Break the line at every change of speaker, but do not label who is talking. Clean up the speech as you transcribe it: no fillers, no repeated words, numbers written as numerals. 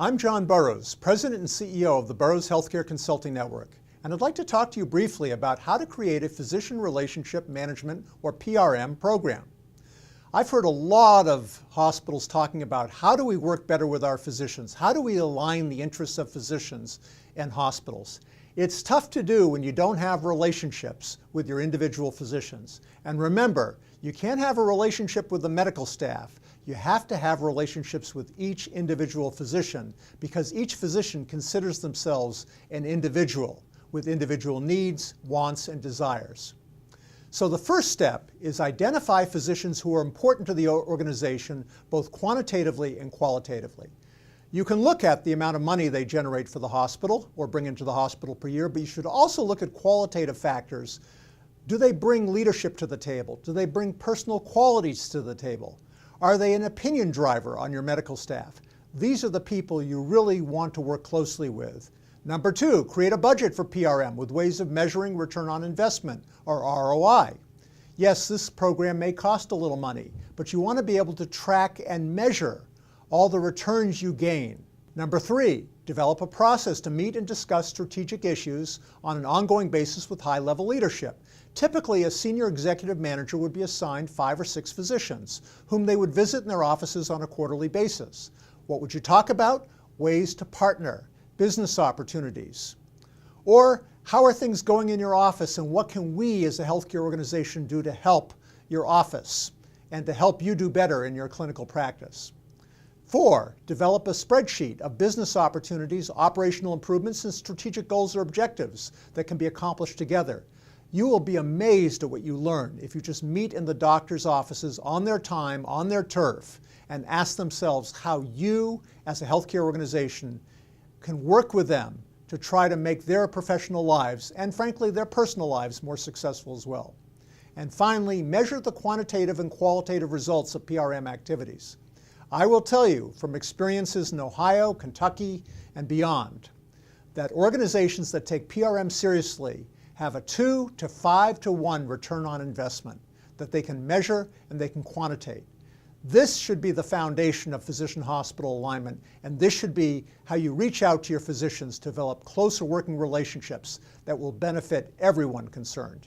I'm John Burroughs, President and CEO of the Burroughs Healthcare Consulting Network, and I'd like to talk to you briefly about how to create a Physician Relationship Management, or PRM, program. I've heard a lot of hospitals talking about how do we work better with our physicians? How do we align the interests of physicians and hospitals? It's tough to do when you don't have relationships with your individual physicians. And remember, you can't have a relationship with the medical staff. You have to have relationships with each individual physician because each physician considers themselves an individual with individual needs, wants, and desires. So the first step is identify physicians who are important to the organization, both quantitatively and qualitatively. You can look at the amount of money they generate for the hospital or bring into the hospital per year, but you should also look at qualitative factors. Do they bring leadership to the table? Do they bring personal qualities to the table? Are they an opinion driver on your medical staff? These are the people you really want to work closely with. Number two, create a budget for PRM with ways of measuring return on investment, or ROI. Yes, this program may cost a little money, but you want to be able to track and measure all the returns you gain. Number three, develop a process to meet and discuss strategic issues on an ongoing basis with high-level leadership. Typically, a senior executive manager would be assigned 5 or 6 physicians, whom they would visit in their offices on a quarterly basis. What would you talk about? Ways to partner, business opportunities. Or, how are things going in your office and what can we as a healthcare organization do to help your office and to help you do better in your clinical practice? 4, develop a spreadsheet of business opportunities, operational improvements, and strategic goals or objectives that can be accomplished together. You will be amazed at what you learn if you just meet in the doctor's offices on their time, on their turf, and ask themselves how you, as a healthcare organization, can work with them to try to make their professional lives, and frankly, their personal lives, more successful as well. And finally, measure the quantitative and qualitative results of PRM activities. I will tell you from experiences in Ohio, Kentucky, and beyond, that organizations that take PRM seriously have a 2 to 5 to 1 return on investment that they can measure and they can quantitate. This should be the foundation of physician-hospital alignment, and this should be how you reach out to your physicians to develop closer working relationships that will benefit everyone concerned.